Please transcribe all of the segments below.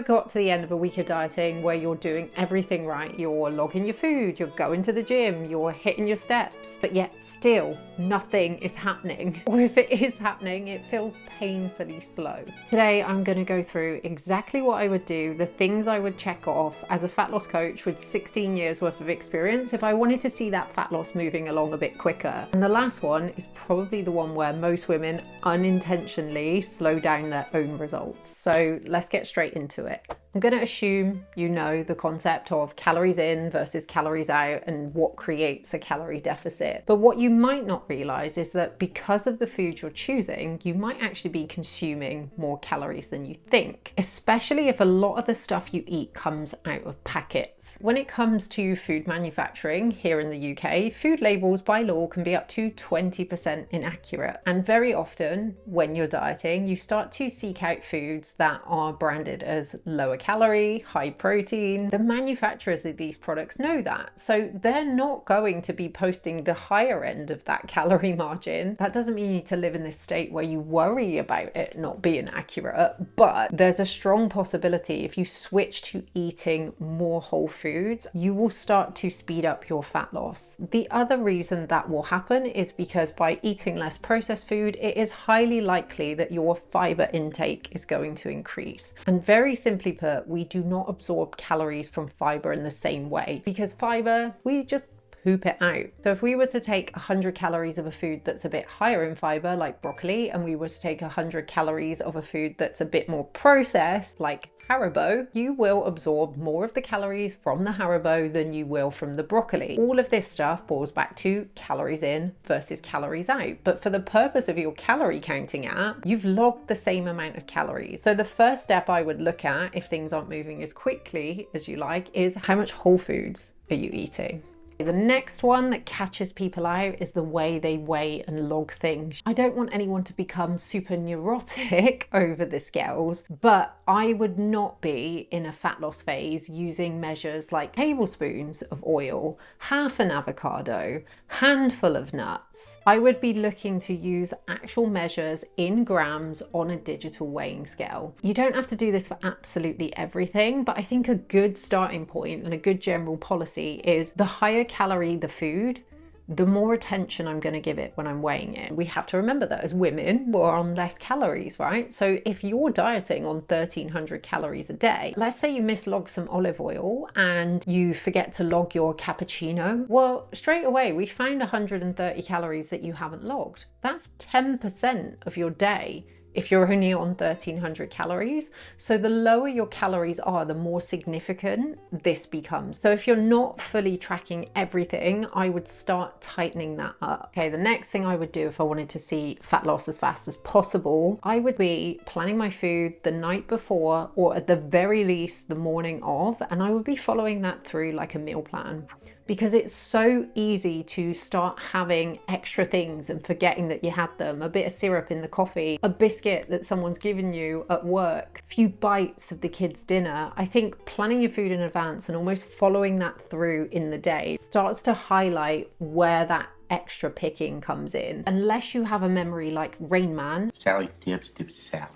got to the end of a week of dieting where you're doing everything right? You're logging your food, you're going to the gym, you're hitting your steps, but yet still nothing is happening. Or if it is happening, it feels painfully slow. Today, I'm going to go through exactly what I would do, the things I would check off as a fat loss coach with 16 years worth of experience if I wanted to see that fat loss moving along a bit quicker. And the last one is probably the one where most women unintentionally slow down their own results. So let's get straight into it. I'm going to assume you know the concept of calories in versus calories out and what creates a calorie deficit. But what you might not realize is that because of the food you're choosing, you might actually be consuming more calories than you think, especially if a lot of the stuff you eat comes out of packets. When it comes to food manufacturing here in the UK, food labels by law can be up to 20% inaccurate. And very often when you're dieting, you start to seek out foods that are branded as lower calorie, high protein. The manufacturers of these products know that, so they're not going to be posting the higher end of that calorie margin. That doesn't mean you need to live in this state where you worry about it not being accurate, but there's a strong possibility if you switch to eating more whole foods, you will start to speed up your fat loss. The other reason that will happen is because by eating less processed food, it is highly likely that your fiber intake is going to increase. And very simply put, we do not absorb calories from fiber in the same way because fiber, we just poop it out. So if we were to take 100 calories of a food that's a bit higher in fiber, like broccoli, and we were to take 100 calories of a food that's a bit more processed, like Haribo, you will absorb more of the calories from the Haribo than you will from the broccoli. All of this stuff boils back to calories in versus calories out. But for the purpose of your calorie counting app, you've logged the same amount of calories. So the first step I would look at if things aren't moving as quickly as you like is how much whole foods are you eating? The next one that catches people out is the way they weigh and log things. I don't want anyone to become super neurotic over the scales, but I would not be in a fat loss phase using measures like tablespoons of oil, half an avocado, handful of nuts. I would be looking to use actual measures in grams on a digital weighing scale. You don't have to do this for absolutely everything, but I think a good starting point and a good general policy is the higher calorie the food, the more attention I'm going to give it when I'm weighing it. We have to remember that as women, we're on less calories, right? So if you're dieting on 1300 calories a day, let's say you mislog some olive oil and you forget to log your cappuccino, well, straight away we found 130 calories that you haven't logged. That's 10% of your day if you're only on 1300 calories. So the lower your calories are, the more significant this becomes. So if you're not fully tracking everything, I would start tightening that up. Okay, the next thing I would do if I wanted to see fat loss as fast as possible, I would be planning my food the night before or at the very least the morning of, and I would be following that through like a meal plan. Because it's so easy to start having extra things and forgetting that you had them. A bit of syrup in the coffee, a biscuit that someone's given you at work, a few bites of the kids' dinner. I think planning your food in advance and almost following that through in the day starts to highlight where that extra picking comes in. Unless you have a memory like Rain Man. Sally Tibbs Sally.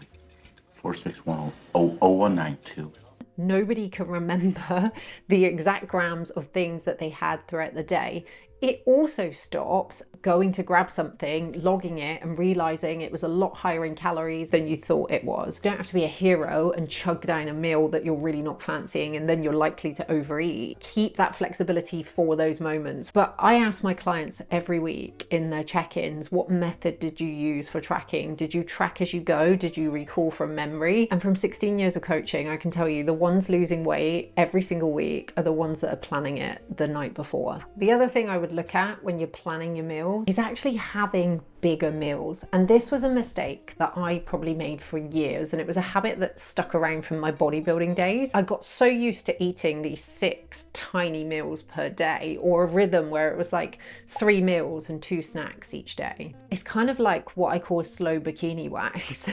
461-0192. Nobody can remember the exact grams of things that they had throughout the day. It also stops going to grab something, logging it and realizing it was a lot higher in calories than you thought it was. You don't have to be a hero and chug down a meal that you're really not fancying and then you're likely to overeat. Keep that flexibility for those moments. But I ask my clients every week in their check-ins, what method did you use for tracking? Did you track as you go? Did you recall from memory? And from 16 years of coaching, I can tell you the ones losing weight every single week are the ones that are planning it the night before. The other thing I would look at when you're planning your meals is actually having bigger meals. And this was a mistake that I probably made for years, and it was a habit that stuck around from my bodybuilding days. I got so used to eating these 6 tiny meals per day, or a rhythm where it was like 3 meals and 2 snacks each day. It's kind of like what I call slow bikini wax.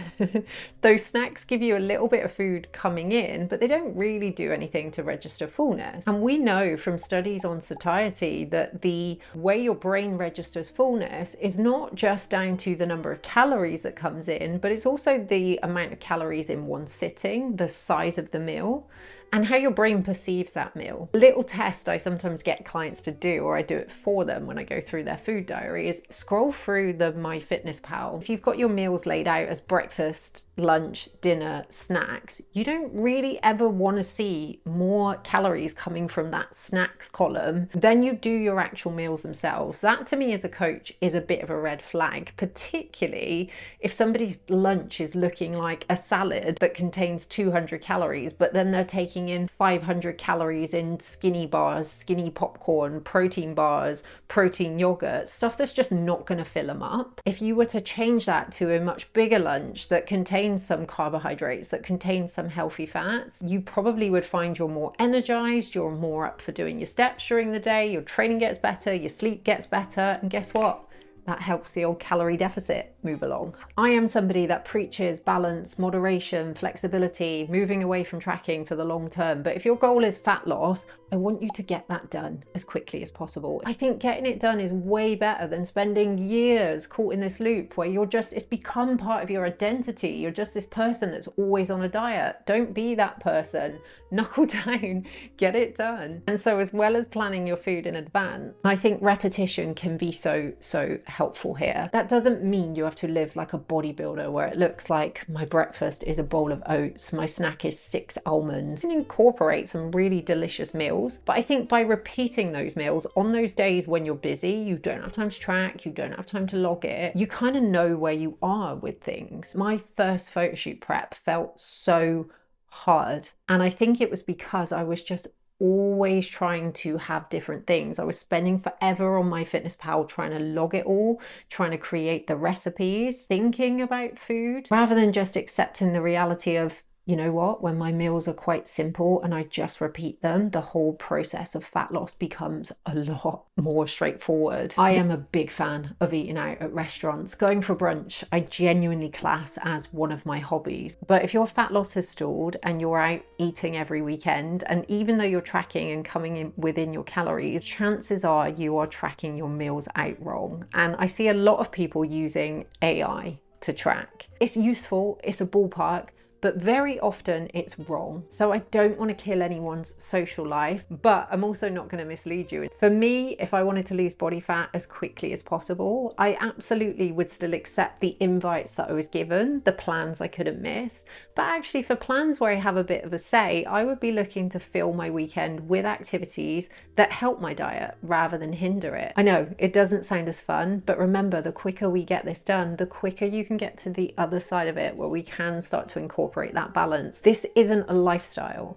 Those snacks give you a little bit of food coming in, but they don't really do anything to register fullness. And we know from studies on satiety that the way your brain registers fullness is not just just down to the number of calories that comes in, but it's also the amount of calories in one sitting, the size of the meal, and how your brain perceives that meal. A little test I sometimes get clients to do, or I do it for them when I go through their food diary, is scroll through the MyFitnessPal. If you've got your meals laid out as breakfast, lunch, dinner, snacks, you don't really ever want to see more calories coming from that snacks column than you do your actual meals themselves. That to me as a coach is a bit of a red flag, particularly if somebody's lunch is looking like a salad that contains 200 calories, but then they're taking in 500 calories in skinny bars, skinny popcorn, protein bars, protein yogurt, stuff that's just not going to fill them up. If you were to change that to a much bigger lunch that contains some carbohydrates, that contains some healthy fats, you probably would find you're more energized, you're more up for doing your steps during the day, your training gets better, your sleep gets better, and guess what? That helps the old calorie deficit move along. I am somebody that preaches balance, moderation, flexibility, moving away from tracking for the long term. But if your goal is fat loss, I want you to get that done as quickly as possible. I think getting it done is way better than spending years caught in this loop where it's become part of your identity. You're just this person that's always on a diet. Don't be that person. Knuckle down, get it done. And so as well as planning your food in advance, I think repetition can be so helpful here. That doesn't mean you have to live like a bodybuilder where it looks like my breakfast is a bowl of oats, my snack is 6 almonds. You can incorporate some really delicious meals, but I think by repeating those meals on those days when you're busy, you don't have time to track, you don't have time to log it, you kind of know where you are with things. My first photo shoot prep felt so hard, and I think it was because I was just always trying to have different things. I was spending forever on MyFitnessPal trying to log it all, trying to create the recipes, thinking about food, rather than just accepting the reality of, you know what, when my meals are quite simple and I just repeat them, the whole process of fat loss becomes a lot more straightforward. I am a big fan of eating out at restaurants. Going for brunch, I genuinely class as one of my hobbies. But if your fat loss has stalled and you're out eating every weekend, and even though you're tracking and coming in within your calories, chances are you are tracking your meals out wrong. And I see a lot of people using AI to track. It's useful, it's a ballpark, but very often it's wrong. So I don't want to kill anyone's social life, but I'm also not going to mislead you. For me, if I wanted to lose body fat as quickly as possible, I absolutely would still accept the invites that I was given, the plans I couldn't miss. But actually for plans where I have a bit of a say, I would be looking to fill my weekend with activities that help my diet rather than hinder it. I know it doesn't sound as fun, but remember, the quicker we get this done, the quicker you can get to the other side of it where we can start to incorporate that balance. This isn't a lifestyle.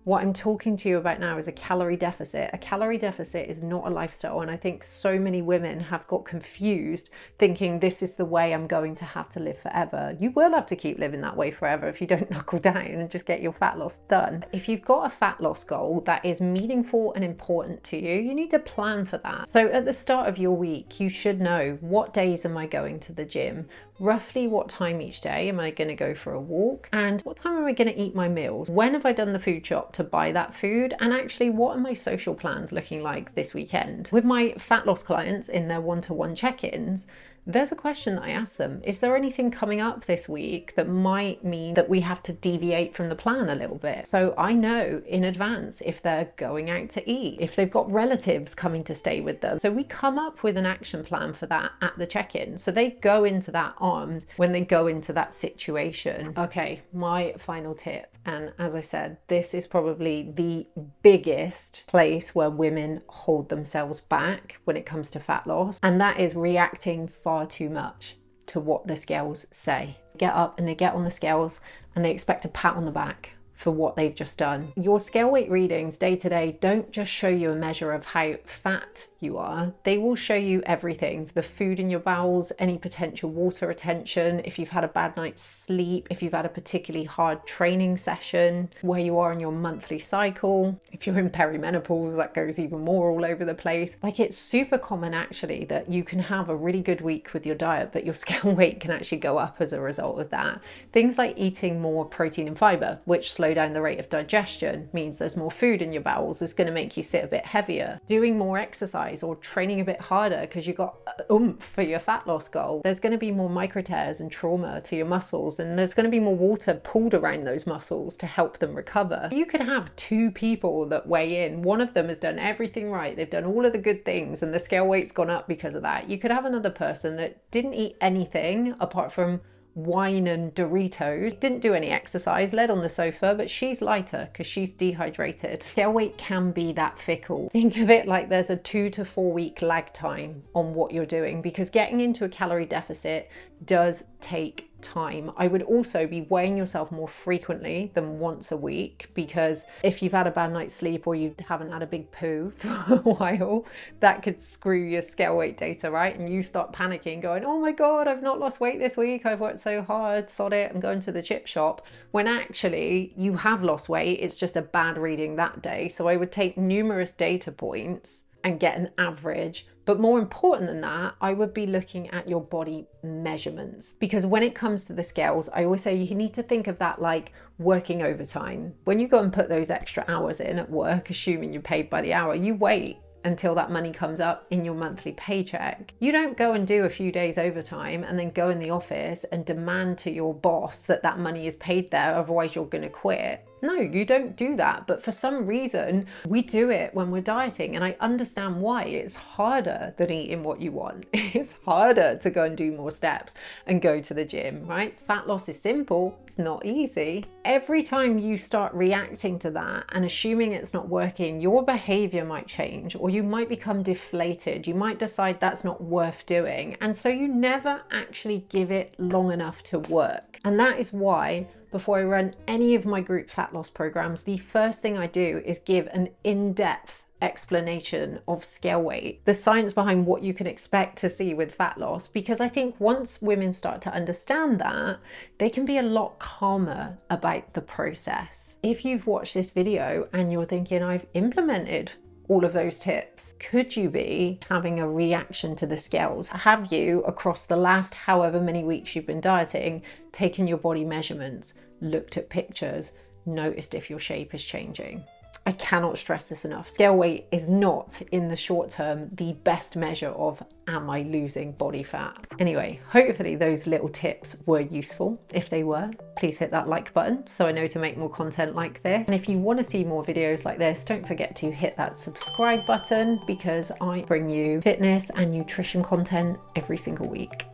What I'm talking to you about now is a calorie deficit. A calorie deficit is not a lifestyle, and I think so many women have got confused thinking this is the way I'm going to have to live forever. You will have to keep living that way forever if you don't knuckle down and just get your fat loss done. If you've got a fat loss goal that is meaningful and important to you, you need to plan for that. So at the start of your week, you should know, what days am I going to the gym? Roughly what time each day am I going to go for a walk, and what time am I going to eat my meals? When have I done the food shop to buy that food? And actually, what are my social plans looking like this weekend? With my fat loss clients in their one-to-one check-ins, there's a question that I ask them. Is there anything coming up this week that might mean that we have to deviate from the plan a little bit? So I know in advance if they're going out to eat, if they've got relatives coming to stay with them. So we come up with an action plan for that at the check-in. So they go into that armed when they go into that situation. Okay, my final tip. And as I said, this is probably the biggest place where women hold themselves back when it comes to fat loss. And that is reacting far too much to what the scales say. Get up and they get on the scales and they expect a pat on the back for what they've just done. Your scale weight readings day to day don't just show you a measure of how fat you are. They will show you everything: the food in your bowels, any potential water retention, if you've had a bad night's sleep, if you've had a particularly hard training session, where you are in your monthly cycle. If you're in perimenopause, that goes even more all over the place. Like, it's super common actually that you can have a really good week with your diet, but your scale weight can actually go up as a result of that. Things like eating more protein and fiber, which slows slow down the rate of digestion, means there's more food in your bowels, it's going to make you sit a bit heavier. Doing more exercise or training a bit harder because you've got oomph for your fat loss goal, there's going to be more micro tears and trauma to your muscles, and there's going to be more water pulled around those muscles to help them recover. You could have two people that weigh in. One of them has done everything right, they've done all of the good things, and the scale weight's gone up because of that. You could have another person that didn't eat anything apart from wine and Doritos, didn't do any exercise, led on the sofa, but she's lighter because she's dehydrated. Scale weight can be that fickle. Think of it like there's a 2 to 4 week lag time on what you're doing, because getting into a calorie deficit does take time. I would also be weighing yourself more frequently than once a week, because if you've had a bad night's sleep or you haven't had a big poo for a while, that could screw your scale weight data, right? And you start panicking going, oh my God, I've not lost weight this week, I've worked so hard, sod it, I'm going to the chip shop, when actually you have lost weight, it's just a bad reading that day. So I would take numerous data points and get an average. But more important than that, I would be looking at your body measurements, because when it comes to the scales, I always say you need to think of that like working overtime. When you go and put those extra hours in at work, assuming you're paid by the hour, you wait until that money comes up in your monthly paycheck. You don't go and do a few days overtime and then go in the office and demand to your boss that that money is paid there, otherwise you're going to quit. No, you don't do that. But for some reason, we do it when we're dieting. And I understand why. It's harder than eating what you want. It's harder to go and do more steps and go to the gym, right? Fat loss is simple. It's not easy. Every time you start reacting to that and assuming it's not working, your behavior might change, or you might become deflated. You might decide that's not worth doing. And so you never actually give it long enough to work. And that is why, before I run any of my group fat loss programs, the first thing I do is give an in-depth explanation of scale weight, the science behind what you can expect to see with fat loss, because I think once women start to understand that, they can be a lot calmer about the process. If you've watched this video and you're thinking, I've implemented all of those tips, could you be having a reaction to the scales? Have you, across the last however many weeks you've been dieting, taken your body measurements, looked at pictures, noticed if your shape is changing? I cannot stress this enough. Scale weight is not, in the short term, the best measure of am I losing body fat. Anyway, hopefully those little tips were useful. If they were, please hit that like button so I know to make more content like this. And if you want to see more videos like this, don't forget to hit that subscribe button, because I bring you fitness and nutrition content every single week.